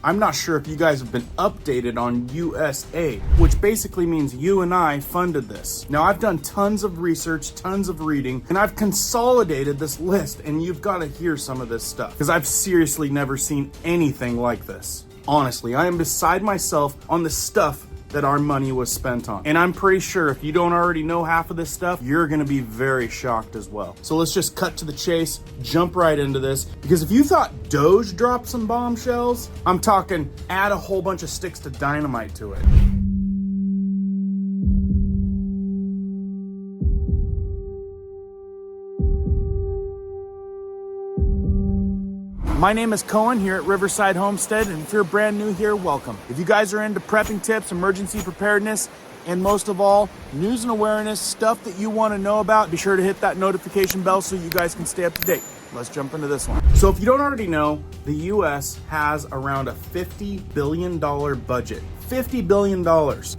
I'm not sure if you guys have been updated on USAID, which basically means you and I funded this. Now, I've done tons of research, tons of reading, and I've consolidated this list, and you've got to hear some of this stuff because I've seriously never seen anything like this. Honestly, I am beside myself on the stuff that our money was spent on. And I'm pretty sure if you don't already know half of this stuff, you're gonna be very shocked as well. So let's just cut to the chase, jump right into this, because if you thought Doge dropped some bombshells, I'm talking add a whole bunch of sticks to dynamite to it. My name is Cohen here at Riverside Homestead, and if you're brand new here, welcome. If you guys are into prepping tips, emergency preparedness, and most of all, news and awareness, stuff that you want to know about, be sure to hit that notification bell so you guys can stay up to date. Let's jump into this one. So if you don't already know, the US has around a $50 billion budget. $50 billion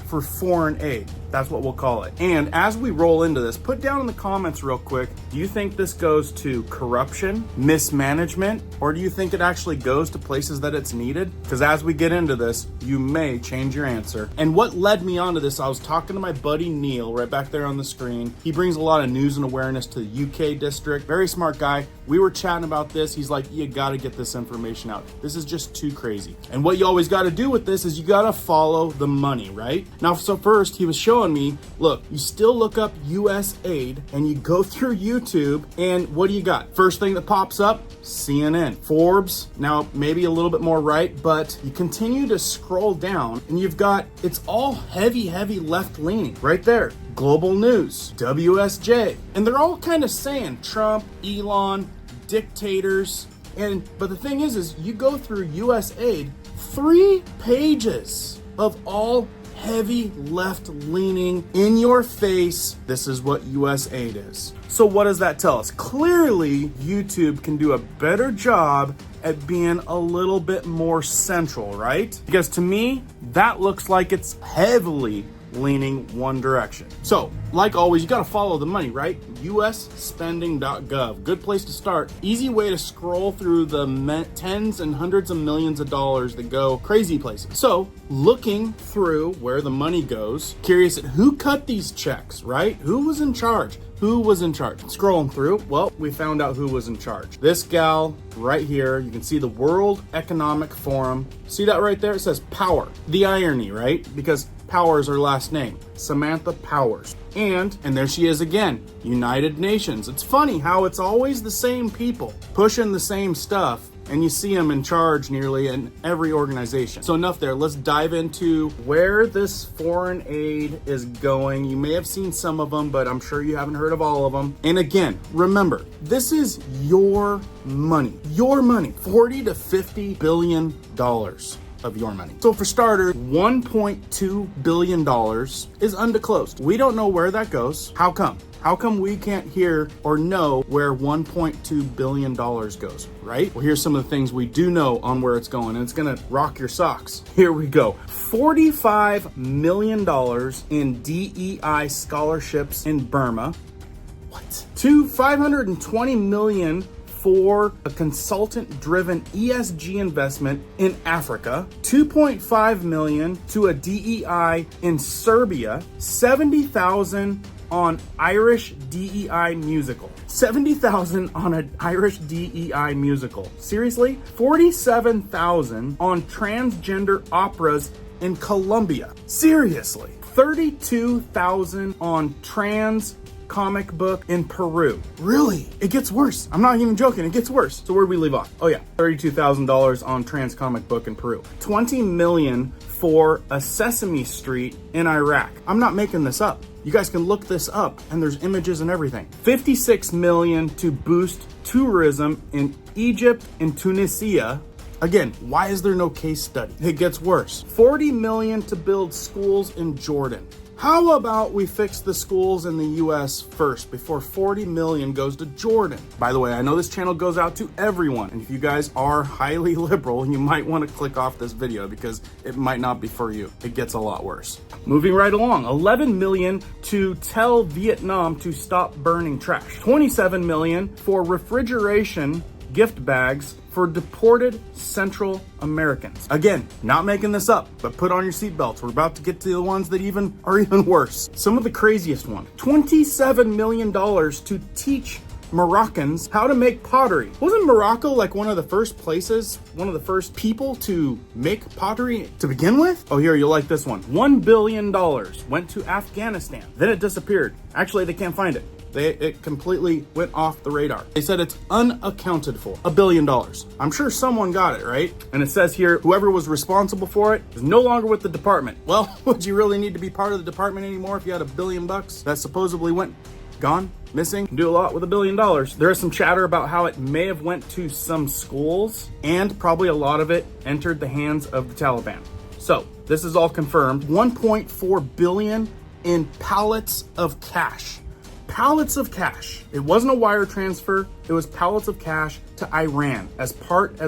for foreign aid. That's what we'll call it. And as we roll into this, put down in the comments real quick, do you think this goes to corruption, mismanagement, or do you think it actually goes to places that it's needed? Because as we get into this, you may change your answer. And what led me onto this, I was talking to my buddy Neil right back there on the screen. He brings a lot of news and awareness to the UK district. Very smart guy. We were chatting about this. He's like, you gotta get this information out. This is just too crazy. And what you always gotta do with this is you gotta follow the money, right? Now, so first he was showing me, look, you still look up USAID and you go through YouTube and what do you got? First thing that pops up, CNN, Forbes, now maybe a little bit more right, but you continue to scroll down and you've got, it's all heavy left leaning right there. Global News, WSJ, and they're all kind of saying Trump, Elon, dictators, but the thing is you go through USAID, 3 pages of all heavy left leaning, in your face, this is what USAID is. So what does that tell us? Clearly, YouTube can do a better job at being a little bit more central, right? Because to me, that looks like it's heavily leaning one direction. So, like always, you gotta follow the money, right? usspending.gov, good place to start. Easy way to scroll through the tens and hundreds of millions of dollars that go crazy places. So, looking through where the money goes, curious at who cut these checks, right? Who was in charge? Who was in charge? Scrolling through, well, we found out who was in charge. This gal right here, you can see the World Economic Forum. See that right there? It says Power. The irony, right? Because Power is her last name, Samantha Powers. And there she is again, United Nations. It's funny how it's always the same people pushing the same stuff, and you see them in charge nearly in every organization. So enough there, let's dive into where this foreign aid is going. You may have seen some of them, but I'm sure you haven't heard of all of them. And again, remember, this is your money, 40 to 50 billion dollars of your money. So for starters, $1.2 billion is undisclosed. We don't know where that goes. How come? How come we can't hear or know where $1.2 billion goes, right? Well, here's some of the things we do know on where it's going, and it's gonna rock your socks. Here we go. $45 million in DEI scholarships in Burma. What? To $520 million for a consultant-driven ESG investment in Africa, $2.5 million to a DEI in Serbia, $70,000 on Irish DEI musical. $70,000 on an Irish DEI musical. Seriously? $47,000 on transgender operas in Colombia. Seriously? $32,000 on trans comic book in Peru. Really? It gets worse. I'm not even joking. It gets worse. So where'd we leave off? Oh yeah, $32,000 on trans comic book in Peru. $20 million for a Sesame Street in Iraq. I'm not making this up. You guys can look this up and there's images and everything. $56 million to boost tourism in Egypt and Tunisia. Again, why is there no case study? It gets worse. $40 million to build schools in Jordan. How about we fix the schools in the US first before 40 million goes to Jordan? By the way, I know this channel goes out to everyone, and if you guys are highly liberal, you might want to click off this video because it might not be for you. It gets a lot worse. Moving right along, 11 million to tell Vietnam to stop burning trash. 27 million for refrigeration gift bags for deported Central Americans. Again, not making this up, but put on your seatbelts. We're about to get to the ones that are even worse. Some of the craziest one, $27 million to teach Moroccans how to make pottery. Wasn't Morocco like one of the first people to make pottery to begin with? Oh, here, you'll like this one. $1 billion went to Afghanistan. Then it disappeared. Actually, they can't find it. It completely went off the radar. They said it's unaccounted for. $1 billion. I'm sure someone got it, right? And it says here, whoever was responsible for it is no longer with the department. Well, would you really need to be part of the department anymore if you had $1 billion that supposedly went gone, missing? Do a lot with $1 billion. There is some chatter about how it may have went to some schools, and probably a lot of it entered the hands of the Taliban. So this is all confirmed. 1.4 billion in pallets of cash. Pallets of cash. It wasn't a wire transfer. It was pallets of cash to Iran as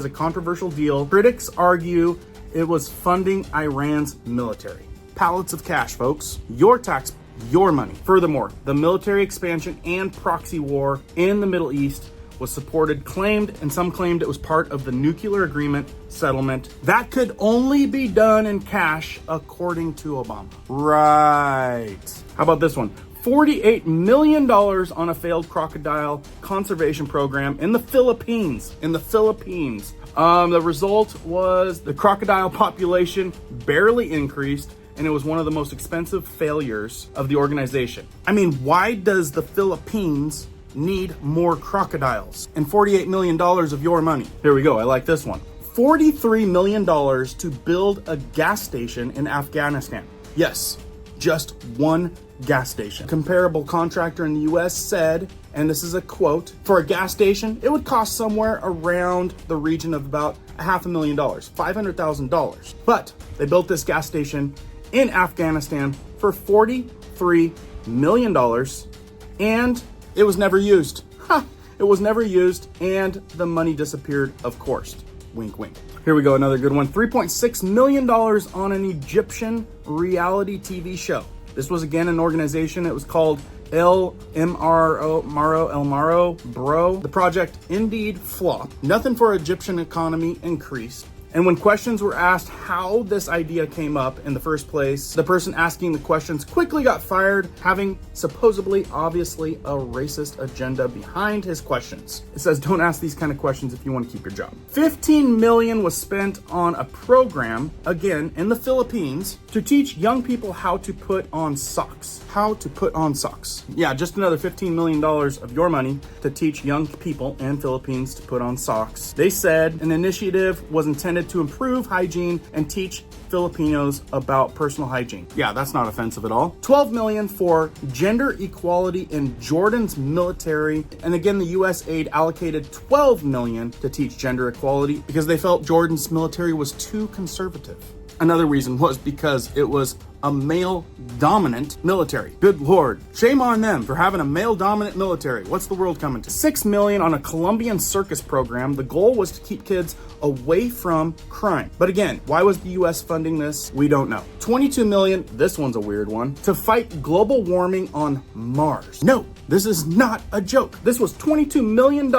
a controversial deal. Critics argue it was funding Iran's military. Pallets of cash, folks. Your tax, your money. Furthermore, the military expansion and proxy war in the Middle East was supported, and some claimed it was part of the nuclear agreement settlement that could only be done in cash, according to Obama. Right. How about this one? $48 million on a failed crocodile conservation program in the Philippines. The result was the crocodile population barely increased, and it was one of the most expensive failures of the organization. I mean, why does the Philippines need more crocodiles? And $48 million of your money. Here we go, I like this one. $43 million to build a gas station in Afghanistan. Yes, just one gas station. Comparable contractor in the US said, and this is a quote, for a gas station, it would cost somewhere around the region of about $500,000, $500,000. But they built this gas station in Afghanistan for $43 million, and it was never used. It was never used, and the money disappeared, of course. Wink, wink. Here we go, another good one. $3.6 million on an Egyptian reality TV show. This was, again, an organization. It was called El Maro, bro. The project indeed flopped. Nothing for Egyptian economy increased. And when questions were asked how this idea came up in the first place, the person asking the questions quickly got fired, having supposedly, obviously, a racist agenda behind his questions. It says, don't ask these kind of questions if you want to keep your job. $15 million was spent on a program, again, in the Philippines, to teach young people how to put on socks. How to put on socks. Yeah, just another $15 million of your money to teach young people in Philippines to put on socks. They said an initiative was intended to improve hygiene and teach Filipinos about personal hygiene. Yeah, that's not offensive at all. $12 million for gender equality in Jordan's military. And again, the USAID allocated $12 million to teach gender equality because they felt Jordan's military was too conservative. Another reason was because it was a male-dominant military. Good Lord. Shame on them for having a male-dominant military. What's the world coming to? $6 million on a Colombian circus program. The goal was to keep kids away from crime. But again, why was the US funding this? We don't know. $22 million, this one's a weird one, to fight global warming on Mars. No, this is not a joke. This was $22 million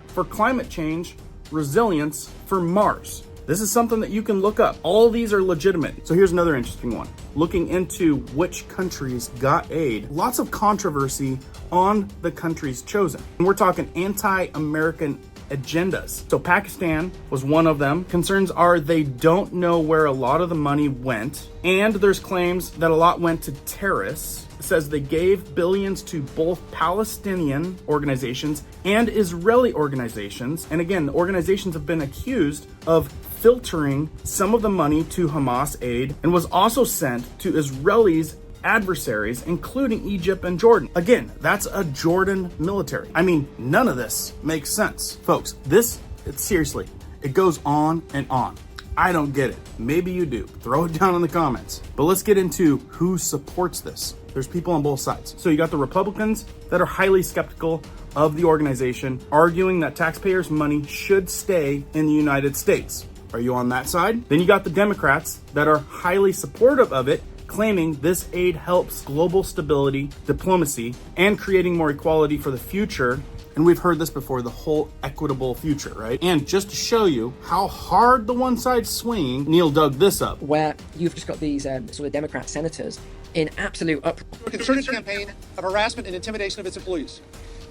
for climate change resilience for Mars. This is something that you can look up. All these are legitimate. So here's another interesting one. Looking into which countries got aid. Lots of controversy on the countries chosen. And we're talking anti-American agendas. So Pakistan was one of them. Concerns are they don't know where a lot of the money went. And there's claims that a lot went to terrorists. It says they gave billions to both Palestinian organizations and Israeli organizations. And again, the organizations have been accused of filtering some of the money to Hamas aid and was also sent to Israelis' adversaries, including Egypt and Jordan. Again, that's a Jordan military. I mean, none of this makes sense. Folks, seriously, it goes on and on. I don't get it. Maybe you do. Throw it down in the comments. But let's get into who supports this. There's people on both sides. So you got the Republicans that are highly skeptical of the organization, arguing that taxpayers' money should stay in the United States. Are you on that side? Then you got the Democrats that are highly supportive of it, claiming this aid helps global stability, diplomacy, and creating more equality for the future. And we've heard this before, the whole equitable future, right? And just to show you how hard the one side's swinging, Neil dug this up. Where you've just got these sort of Democrat senators in absolute uproar. A concerted campaign of harassment and intimidation of its employees.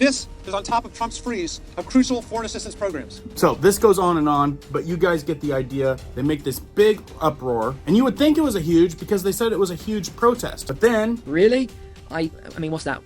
This is on top of Trump's freeze of crucial foreign assistance programs. So this goes on, but you guys get the idea. They make this big uproar, and you would think it was a huge, because they said it was a huge protest. But then... Really? I mean, what's that?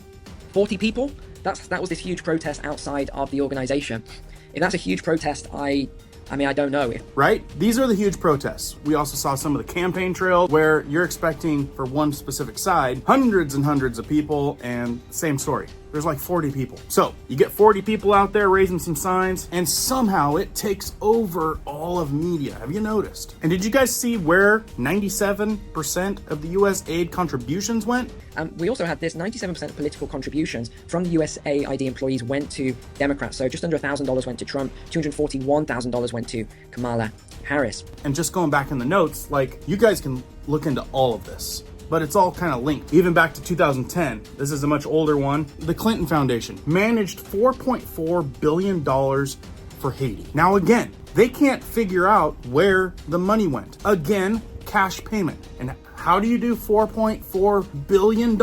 40 people? That was this huge protest outside of the organization. If that's a huge protest, I don't know. Right? These are the huge protests. We also saw some of the campaign trail where you're expecting for one specific side, hundreds and hundreds of people, and same story. There's like 40 people. So you get 40 people out there raising some signs, and somehow it takes over all of media. Have you noticed? And did you guys see where 97% of the USAID contributions went? We also had this 97% political contributions from the USAID employees went to Democrats. So just under $1,000 went to Trump, $241,000 went to Kamala Harris. And just going back in the notes, like, you guys can look into all of this, but it's all kind of linked. Even back to 2010, this is a much older one. The Clinton Foundation managed $4.4 billion for Haiti. Now again, they can't figure out where the money went. Again, cash payment. And how do you do $4.4 billion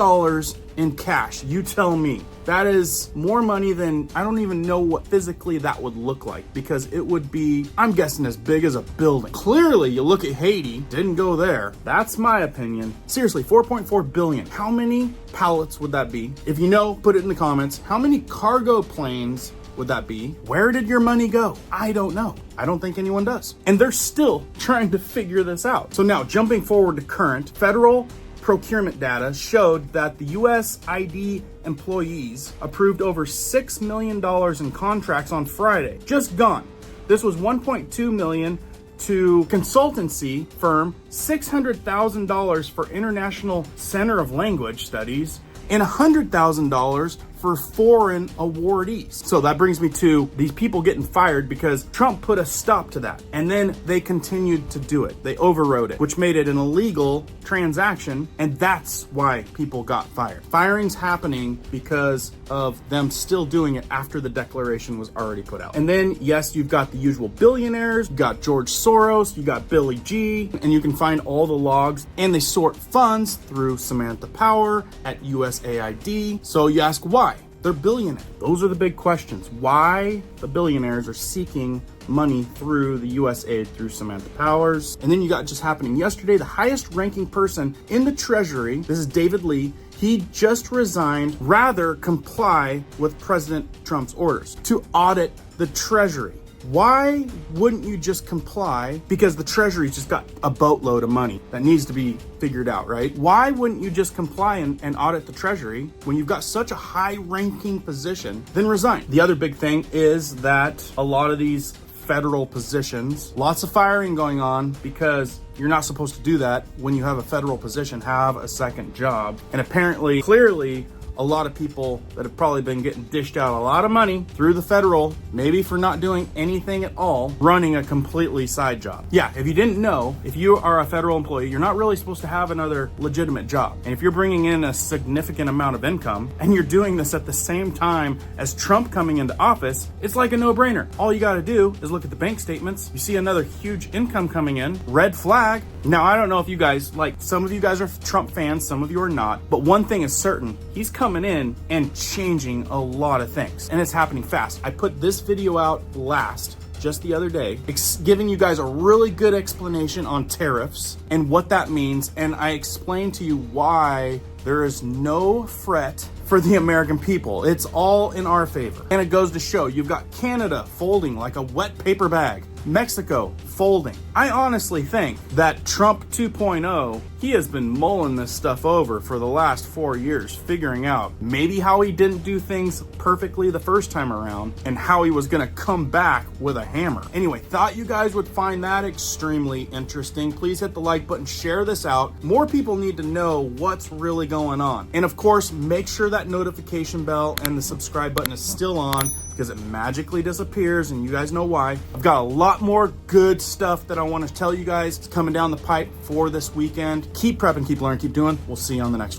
in cash? You tell me. That is more money than, I don't even know what physically that would look like, because it would be, I'm guessing, as big as a building. Clearly, you look at Haiti, didn't go there. That's my opinion. Seriously, 4.4 billion. How many pallets would that be? If you know, put it in the comments. How many cargo planes would that be? Where did your money go? I don't know. I don't think anyone does. And they're still trying to figure this out. So now, jumping forward to current, federal procurement data showed that the USAID employees approved over $6 million in contracts on Friday. Just gone. This was $1.2 million to consultancy firm, $600,000 for International Center of Language Studies, and $100,000 for foreign awardees. So that brings me to these people getting fired because Trump put a stop to that. And then they continued to do it. They overrode it, which made it an illegal transaction. And that's why people got fired. Firing's happening because of them still doing it after the declaration was already put out. And then, yes, you've got the usual billionaires, you got George Soros, you got Billy G, and you can find all the logs, and they sort funds through Samantha Power at USAID. So you ask why? They're billionaires. Those are the big questions. Why the billionaires are seeking money through the USAID through Samantha Powers. And then you got just happening yesterday, the highest ranking person in the Treasury, this is David Lee, he just resigned, rather comply with President Trump's orders to audit the Treasury. Why wouldn't you just comply? Because the Treasury's just got a boatload of money that needs to be figured out, right? Why wouldn't you just comply and audit the Treasury when you've got such a high-ranking position? Then resign. The other big thing is that a lot of these federal positions, lots of firing going on because you're not supposed to do that when you have a federal position, have a second job. And apparently, clearly, a lot of people that have probably been getting dished out a lot of money through the federal, maybe for not doing anything at all, running a completely side job. Yeah, if you didn't know, if you are a federal employee, you're not really supposed to have another legitimate job. And if you're bringing in a significant amount of income and you're doing this at the same time as Trump coming into office, it's like a no-brainer. All you gotta do is look at the bank statements. You see another huge income coming in, red flag. Now, I don't know if you guys, like, some of you guys are Trump fans, some of you are not, but one thing is certain, he's coming in and changing a lot of things, and it's happening fast. I put this video out last, just the other day, giving you guys a really good explanation on tariffs and what that means, and I explained to you why there is no fret for the American people. It's all in our favor. And it goes to show, you've got Canada folding like a wet paper bag, Mexico folding. I honestly think that Trump 2.0, he has been mulling this stuff over for the last 4 years, figuring out maybe how he didn't do things perfectly the first time around and how he was gonna come back with a hammer. Anyway, thought you guys would find that extremely interesting. Please hit the like button, share this out. More people need to know what's really going on. And of course, make sure that notification bell and the subscribe button is still on, because it magically disappears, and you guys know why. I've got a lot more good stuff that I want to tell you guys. It's coming down the pipe for this weekend. Keep prepping, keep learning, keep doing. We'll see you on the next one.